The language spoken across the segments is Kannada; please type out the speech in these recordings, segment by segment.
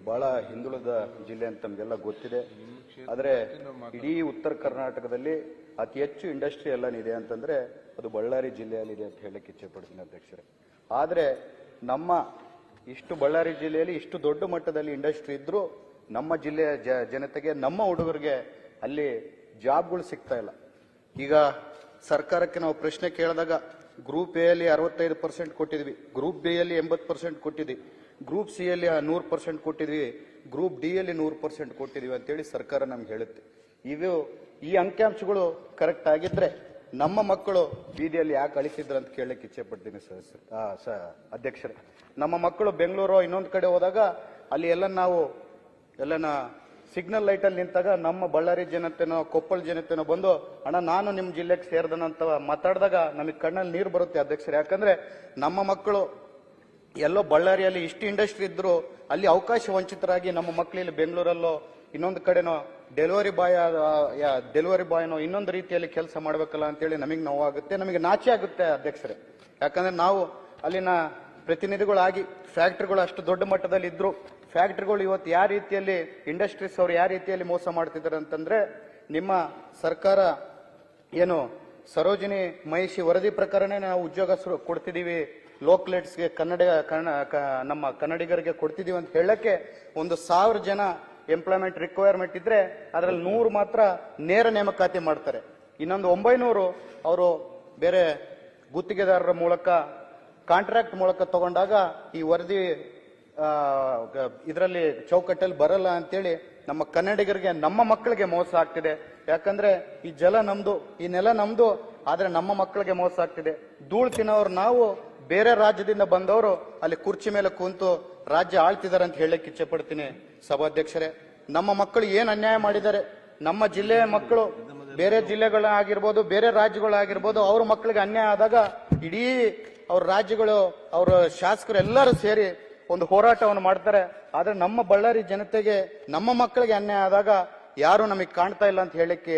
ಬಹಳ ಹಿಂದುಳಿದ ಜಿಲ್ಲೆ ಅಂತ ನಮಗೆಲ್ಲ ಗೊತ್ತಿದೆ. ಆದರೆ ಇಡೀ ಉತ್ತರ ಕರ್ನಾಟಕದಲ್ಲಿ ಅತಿ ಹೆಚ್ಚು ಇಂಡಸ್ಟ್ರಿ ಎಲ್ಲನಿದೆ ಅಂತಂದ್ರೆ ಅದು ಬಳ್ಳಾರಿ ಜಿಲ್ಲೆಯಲ್ಲಿದೆ ಅಂತ ಹೇಳಕ್ಕೆ ಇಚ್ಛೆ ಪಡ್ತೀನಿ ಅಧ್ಯಕ್ಷರೇ. ಆದರೆ ನಮ್ಮ ಇಷ್ಟು ಬಳ್ಳಾರಿ ಜಿಲ್ಲೆಯಲ್ಲಿ ಇಷ್ಟು ದೊಡ್ಡ ಮಟ್ಟದಲ್ಲಿ ಇಂಡಸ್ಟ್ರಿ ಇದ್ರೂ ನಮ್ಮ ಜಿಲ್ಲೆಯ ಜನತೆಗೆ, ನಮ್ಮ ಹುಡುಗರಿಗೆ ಅಲ್ಲಿ ಜಾಬ್ಗಳು ಸಿಗ್ತಾ ಇಲ್ಲ. ಈಗ ಸರ್ಕಾರಕ್ಕೆ ನಾವು ಪ್ರಶ್ನೆ ಕೇಳಿದಾಗ ಗ್ರೂಪ್ ಎ ಅಲ್ಲಿ 65% ಕೊಟ್ಟಿದ್ವಿ, ಗ್ರೂಪ್ ಬಿ ಅಲ್ಲಿ 80% ಕೊಟ್ಟಿದ್ವಿ, ಗ್ರೂಪ್ ಸಿ ಅಲ್ಲಿ 100% ಕೊಟ್ಟಿದ್ವಿ, ಗ್ರೂಪ್ ಡಿ ಅಲ್ಲಿ 100% ಕೊಟ್ಟಿದ್ವಿ ಅಂತೇಳಿ ಸರ್ಕಾರ ನಮ್ಗೆ ಹೇಳುತ್ತೆ. ಈ ಅಂಕಿಅಂಶಗಳು ಕರೆಕ್ಟ್ ಆಗಿದ್ರೆ ನಮ್ಮ ಮಕ್ಕಳು ಬೀದಿಯಲ್ಲಿ ಯಾಕೆ ಅಳಿಸಿದ್ರು ಅಂತ ಕೇಳಲಿಕ್ಕೆ ಇಚ್ಛೆ ಪಡ್ತೀನಿ ಅಧ್ಯಕ್ಷರೇ. ನಮ್ಮ ಮಕ್ಕಳು ಬೆಂಗಳೂರು ಇನ್ನೊಂದು ಕಡೆ ಹೋದಾಗ ಅಲ್ಲಿ ಎಲ್ಲನ ಸಿಗ್ನಲ್ ಲೈಟ್ ಅಲ್ಲಿ ನಿಂತಾಗ ನಮ್ಮ ಬಳ್ಳಾರಿ ಜನತೆನೋ ಕೊಪ್ಪಳ ಜನತೆನೋ ಬಂದು ಅಣ್ಣ ನಾನು ನಿಮ್ಮ ಜಿಲ್ಲೆಗೆ ಸೇರ್ದನಂತ ಮಾತಾಡಿದಾಗ ನಮಗೆ ಕಣ್ಣಲ್ಲಿ ನೀರು ಬರುತ್ತೆ ಅಧ್ಯಕ್ಷರೇ. ಯಾಕಂದ್ರೆ ನಮ್ಮ ಮಕ್ಕಳು ಎಲ್ಲೋ ಬಳ್ಳಾರಿಯಲ್ಲಿ ಇಷ್ಟು ಇಂಡಸ್ಟ್ರಿ ಇದ್ರು ಅಲ್ಲಿ ಅವಕಾಶ ವಂಚಿತರಾಗಿ ನಮ್ಮ ಮಕ್ಕಳು ಬೆಂಗಳೂರಲ್ಲೋ ಇನ್ನೊಂದು ಕಡೆನೋ ಡೆಲಿವರಿ ಬಾಯ್ನೋ ಇನ್ನೊಂದು ರೀತಿಯಲ್ಲಿ ಕೆಲಸ ಮಾಡ್ಬೇಕಲ್ಲ ಅಂತೇಳಿ ನಮಗೆ ನೋವಾಗುತ್ತೆ, ನಮಗೆ ನಾಚೆ ಆಗುತ್ತೆ ಅಧ್ಯಕ್ಷರೇ. ಯಾಕಂದ್ರೆ ನಾವು ಅಲ್ಲಿನ ಪ್ರತಿನಿಧಿಗಳಾಗಿ ಫ್ಯಾಕ್ಟ್ರಿಗಳು ಅಷ್ಟು ದೊಡ್ಡ ಮಟ್ಟದಲ್ಲಿ ಇದ್ರು, ಫ್ಯಾಕ್ಟ್ರಿಗಳು ಇವತ್ತು ಯಾವ ರೀತಿಯಲ್ಲಿ ಇಂಡಸ್ಟ್ರೀಸ್ ಅವರು ಯಾವ ರೀತಿಯಲ್ಲಿ ಮೋಸ ಮಾಡ್ತಿದ್ದಾರೆ ಅಂತಂದ್ರೆ, ನಿಮ್ಮ ಸರ್ಕಾರ ಏನು ಸರೋಜಿನಿ ಮಹಿಷಿ ವರದಿ ಪ್ರಕಾರನೇ ನಾವು ಉದ್ಯೋಗ ಕೊಡ್ತಿದೀವಿ, ಲೋಕಲೇಟ್ಸ್ಗೆ ನಮ್ಮ ಕನ್ನಡಿಗರಿಗೆ ಕೊಡ್ತಿದೀವಿ ಅಂತ ಹೇಳಕ್ಕೆ 1,000 ಜನ ಎಂಪ್ಲಾಯ್ಮೆಂಟ್ ರಿಕ್ವೈರ್ಮೆಂಟ್ ಇದ್ರೆ ಅದರಲ್ಲಿ 100 ಮಾತ್ರ ನೇರ ನೇಮಕಾತಿ ಮಾಡ್ತಾರೆ. ಇನ್ನೊಂದು 900 ಅವರು ಬೇರೆ ಗುತ್ತಿಗೆದಾರರ ಮೂಲಕ ಕಾಂಟ್ರಾಕ್ಟ್ ಮೂಲಕ ತಗೊಂಡಾಗ ಈ ವರದಿ ಇದರಲ್ಲಿ ಚೌಕಟ್ಟಲ್ಲಿ ಬರಲ್ಲ ಅಂತೇಳಿ ನಮ್ಮ ಕನ್ನಡಿಗರಿಗೆ, ನಮ್ಮ ಮಕ್ಕಳಿಗೆ ಮೋಸ ಆಗ್ತಿದೆ. ಯಾಕಂದ್ರೆ ಈ ಜಲ ನಮ್ದು, ಈ ನೆಲ ನಮ್ದು, ಆದ್ರೆ ನಮ್ಮ ಮಕ್ಕಳಿಗೆ ಮೋಸ ಆಗ್ತಿದೆ. ಧೂಳು ತಿನ್ನೋರು ನಾವು, ಬೇರೆ ರಾಜ್ಯದಿಂದ ಬಂದವರು ಅಲ್ಲಿ ಕುರ್ಚಿ ಮೇಲೆ ಕೂತು ರಾಜ್ಯ ಆಳ್ತಿದ್ದಾರೆ ಅಂತ ಹೇಳಲಿಕ್ಕೆ ಇಚ್ಛೆ ಪಡ್ತೀನಿ ಸಭಾಧ್ಯಕ್ಷರೇ. ನಮ್ಮ ಮಕ್ಕಳು ಏನ್ ಅನ್ಯಾಯ ಮಾಡಿದ್ದಾರೆ, ನಮ್ಮ ಜಿಲ್ಲೆಯ ಮಕ್ಕಳು ಬೇರೆ ಜಿಲ್ಲೆಗಳಾಗಿರ್ಬೋದು, ಬೇರೆ ರಾಜ್ಯಗಳಾಗಿರ್ಬೋದು, ಅವ್ರ ಮಕ್ಕಳಿಗೆ ಅನ್ಯಾಯ ಆದಾಗ ಇಡೀ ಅವ್ರ ರಾಜ್ಯಗಳು, ಅವರ ಶಾಸಕರು ಎಲ್ಲರೂ ಸೇರಿ ಒಂದು ಹೋರಾಟವನ್ನು ಮಾಡ್ತಾರೆ. ಆದ್ರೆ ನಮ್ಮ ಬಳ್ಳಾರಿ ಜನತೆಗೆ, ನಮ್ಮ ಮಕ್ಕಳಿಗೆ ಅನ್ಯಾಯ ಆದಾಗ ಯಾರು ನಮಗೆ ಕಾಣ್ತಾ ಇಲ್ಲ ಅಂತ ಹೇಳಲಿಕ್ಕೆ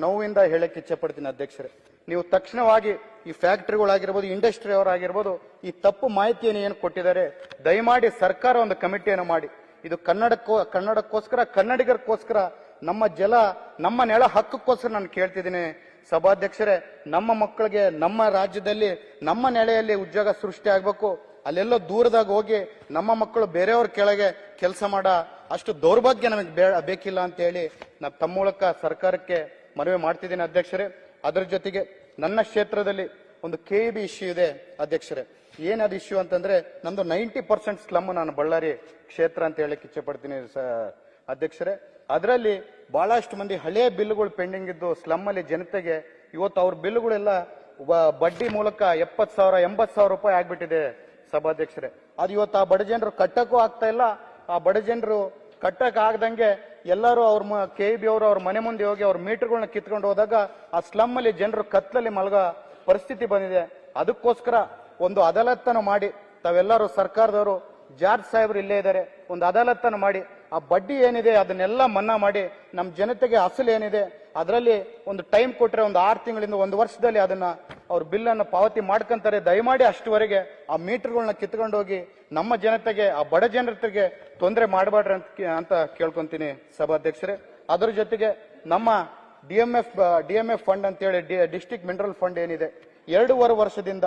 ನೋವಿಂದ ಹೇಳಕ್ಕೆ ಇಚ್ಛೆ ಪಡ್ತೀನಿ ಅಧ್ಯಕ್ಷರೇ. ನೀವು ತಕ್ಷಣವಾಗಿ ಈ ಫ್ಯಾಕ್ಟರಿಗಳಾಗಿರ್ಬೋದು, ಇಂಡಸ್ಟ್ರಿ ಅವರಾಗಿರ್ಬೋದು, ಈ ತಪ್ಪು ಮಾಹಿತಿಯನ್ನು ಏನು ಕೊಟ್ಟಿದ್ದಾರೆ ದಯಮಾಡಿ ಸರ್ಕಾರ ಒಂದು ಕಮಿಟಿಯನ್ನು ಮಾಡಿ, ಇದು ಕನ್ನಡಕ್ಕೋಸ್ಕರ, ಕನ್ನಡಿಗರಿಗೋಸ್ಕರ, ನಮ್ಮ ಜಲ, ನಮ್ಮ ನೆಲ ಹಕ್ಕಕ್ಕೋಸ್ಕರ ನಾನು ಕೇಳ್ತಿದ್ದೀನಿ ಸಭಾಧ್ಯಕ್ಷರೇ. ನಮ್ಮ ಮಕ್ಕಳಿಗೆ ನಮ್ಮ ರಾಜ್ಯದಲ್ಲಿ, ನಮ್ಮ ನೆಲೆಯಲ್ಲಿ ಉದ್ಯೋಗ ಸೃಷ್ಟಿ ಆಗ್ಬೇಕು. ಅಲ್ಲೆಲ್ಲೋ ದೂರದಾಗ ಹೋಗಿ ನಮ್ಮ ಮಕ್ಕಳು ಬೇರೆಯವ್ರ ಕೆಳಗೆ ಕೆಲಸ ಮಾಡ ಅಷ್ಟು ದೌರ್ಭಾಗ್ಯ ನಮಗೆ ಬೇಕಿಲ್ಲ ಅಂತ ಹೇಳಿ ನಾನು ತಮ್ಮ ಮೂಲಕ ಸರ್ಕಾರಕ್ಕೆ ಮನವಿ ಮಾಡ್ತಿದ್ದೀನಿ ಅಧ್ಯಕ್ಷರೇ. ಅದರ ಜೊತೆಗೆ ನನ್ನ ಕ್ಷೇತ್ರದಲ್ಲಿ ಒಂದು KEB ಇಶ್ಯೂ ಇದೆ ಅಧ್ಯಕ್ಷರೇ. ಏನದು ಇಶ್ಯೂ ಅಂತಂದ್ರೆ, ನಮ್ದು 90% ಸ್ಲಮ್ ನಾನು ಬಳ್ಳಾರಿ ಕ್ಷೇತ್ರ ಅಂತ ಹೇಳಕ್ ಇಚ್ಛೆ ಪಡ್ತೀನಿ ಅಧ್ಯಕ್ಷರೇ. ಅದರಲ್ಲಿ ಬಹಳಷ್ಟು ಮಂದಿ ಹಳೆಯ ಬಿಲ್ಗಳು ಪೆಂಡಿಂಗ್ ಇದ್ದು ಸ್ಲಮ್ ಅಲ್ಲಿ ಜನತೆಗೆ ಇವತ್ತು ಅವ್ರ ಬಿಲ್ಗಳೆಲ್ಲ ಬಡ್ಡಿ ಮೂಲಕ 70,000 80,000 ರೂಪಾಯಿ ಆಗ್ಬಿಟ್ಟಿದೆ ಸಭಾಧ್ಯಕ್ಷರೇ. ಅದು ಇವತ್ತು ಆ ಬಡ ಜನರು ಕಟ್ಟಕ್ಕೂ ಆಗ್ತಾ ಇಲ್ಲ. ಆ ಬಡ ಜನರು ಕಟ್ಟಕ್ ಆಗದಂಗೆ ಎಲ್ಲರೂ ಅವ್ರ KEB ಅವರು ಅವ್ರ ಮನೆ ಮುಂದೆ ಹೋಗಿ ಅವ್ರ ಮೀಟರ್ಗಳನ್ನ ಕಿತ್ಕೊಂಡು ಹೋದಾಗ ಆ ಸ್ಲಮ್ ಅಲ್ಲಿ ಜನರು ಕತ್ತಲಲ್ಲಿ ಮಲಗೋ ಪರಿಸ್ಥಿತಿ ಬಂದಿದೆ. ಅದಕ್ಕೋಸ್ಕರ ಒಂದು ಅದಾಲತ್ತನ್ನು ಮಾಡಿ, ತಾವೆಲ್ಲರೂ ಸರ್ಕಾರದವರು, ಜಾರ್ಜ್ ಸಾಹೇಬ್ರು ಇಲ್ಲೇ ಇದ್ದಾರೆ, ಒಂದು ಅದಾಲತ್ತನ್ನು ಮಾಡಿ ಆ ಬಡ್ಡಿ ಏನಿದೆ ಅದನ್ನೆಲ್ಲ ಮನ್ನಾ ಮಾಡಿ ನಮ್ಮ ಜನತೆಗೆ ಅಸಲು ಏನಿದೆ ಅದರಲ್ಲಿ ಒಂದು ಟೈಮ್ ಕೊಟ್ರೆ ಒಂದು 6 ತಿಂಗಳಿಂದ 1 ವರ್ಷದಲ್ಲಿ ಅದನ್ನ ಅವ್ರ ಬಿಲ್ ಅನ್ನು ಪಾವತಿ ಮಾಡ್ಕೊಂತಾರೆ. ದಯಮಾಡಿ ಅಷ್ಟುವರೆಗೆ ಆ ಮೀಟರ್ಗಳನ್ನ ಕಿತ್ಕೊಂಡು ಹೋಗಿ ನಮ್ಮ ಜನತೆಗೆ, ಆ ಬಡ ಜನತೆಗೆ ತೊಂದರೆ ಮಾಡಬೇಡ್ರಿ ಅಂತ ಕೇಳ್ಕೊಂತೀನಿ ಸಭಾಧ್ಯಕ್ಷರೇ. ಅದರ ಜೊತೆಗೆ ನಮ್ಮ DMF ಫಂಡ್ ಅಂತೇಳಿ ಡಿಸ್ಟ್ರಿಕ್ಟ್ ಮಿನರಲ್ ಫಂಡ್ ಏನಿದೆ, 2.5 ವರ್ಷದಿಂದ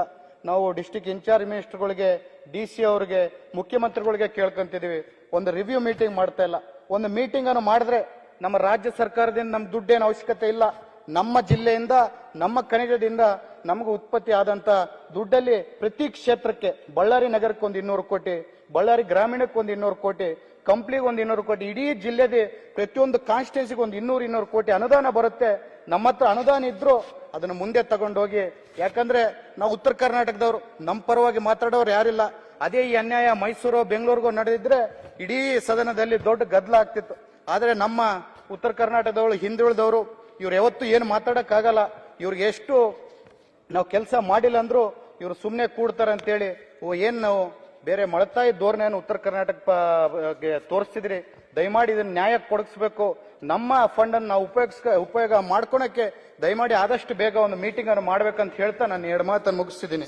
ನಾವು ಡಿಸ್ಟ್ರಿಕ್ಟ್ ಇನ್ಚಾರ್ಜ್ ಮಿನಿಸ್ಟರ್ಗಳಿಗೆ, DC ಅವರಿಗೆ, ಮುಖ್ಯಮಂತ್ರಿಗಳಿಗೆ ಕೇಳ್ಕೊಂತಿದೀವಿ. ಒಂದು ರಿವ್ಯೂ ಮೀಟಿಂಗ್ ಮಾಡ್ತಾ ಇಲ್ಲ. ಒಂದು ಮೀಟಿಂಗ್ ಅನ್ನು ಮಾಡಿದ್ರೆ ನಮ್ಮ ರಾಜ್ಯ ಸರ್ಕಾರದಿಂದ ನಮ್ ದುಡ್ಡೇನು ಅವಶ್ಯಕತೆ ಇಲ್ಲ. ನಮ್ಮ ಜಿಲ್ಲೆಯಿಂದ, ನಮ್ಮ ಖನಿಜದಿಂದ ನಮಗೆ ಉತ್ಪತ್ತಿ ಆದಂತ ದುಡ್ಡಲ್ಲಿ ಪ್ರತಿ ಕ್ಷೇತ್ರಕ್ಕೆ, ಬಳ್ಳಾರಿ ನಗರಕ್ಕೆ ಒಂದು 200 ಕೋಟಿ, ಬಳ್ಳಾರಿ ಗ್ರಾಮೀಣಕ್ಕೆ ಒಂದು 200 ಕೋಟಿ, ಕಂಪ್ಲಿಗೆ ಒಂದು 200 ಕೋಟಿ, ಇಡೀ ಜಿಲ್ಲೆದೆ ಪ್ರತಿಯೊಂದು ಕಾನ್ಸ್ಟಿಟ್ಯೂನ್ಸಿಗೆ ಒಂದು 200 ಕೋಟಿ ಅನುದಾನ ಬರುತ್ತೆ. ನಮ್ಮ ಹತ್ರ ಅನುದಾನ ಇದ್ರು ಅದನ್ನು ಮುಂದೆ ತಗೊಂಡೋಗಿ, ಯಾಕಂದ್ರೆ ನಾವು ಉತ್ತರ ಕರ್ನಾಟಕದವರು, ನಮ್ಮ ಪರವಾಗಿ ಮಾತಾಡೋರು ಯಾರಿಲ್ಲ. ಅದೇ ಈ ಅನ್ಯಾಯ ಮೈಸೂರು ಬೆಂಗಳೂರಿಗೂ ನಡೆದಿದ್ರೆ ಇಡೀ ಸದನದಲ್ಲಿ ದೊಡ್ಡ ಗದ್ದಲ ಆಗ್ತಿತ್ತು. ಆದ್ರೆ ನಮ್ಮ ಉತ್ತರ ಕರ್ನಾಟಕದವರು, ಹಿಂದುಳಿದವರು, ಇವ್ರು ಯಾವತ್ತೂ ಏನು ಮಾತಾಡಕ್ಕಾಗಲ್ಲ. ಇವ್ರಿಗೆ ಎಷ್ಟು ನಾವು ಕೆಲಸ ಮಾಡಿಲ್ಲ ಅಂದ್ರು ಇವ್ರು ಸುಮ್ಮನೆ ಕೂಡ್ತಾರೆ ಅಂತೇಳಿ ಏನ್ ನಾವು ಬೇರೆ ಮಳತಾಯಿ ಧೋರಣೆಯನ್ನು ಉತ್ತರ ಕರ್ನಾಟಕ ತೋರಿಸ್ತಿದ್ರಿ. ದಯಮಾಡಿ ಇದನ್ನ ನ್ಯಾಯ ಕೊಡಿಸ್ಬೇಕು. ನಮ್ಮ ಫಂಡ್ ಅನ್ನು ನಾವು ಉಪಯೋಗ ಮಾಡ್ಕೊಳಕ್ಕೆ ದಯಮಾಡಿ ಆದಷ್ಟು ಬೇಗ ಒಂದು ಮೀಟಿಂಗ್ ಅನ್ನು ಮಾಡ್ಬೇಕಂತ ಹೇಳ್ತಾ ನಾನು 2 ಮಾತನ್ನು ಮುಗಿಸ್ತಿದ್ದೀನಿ.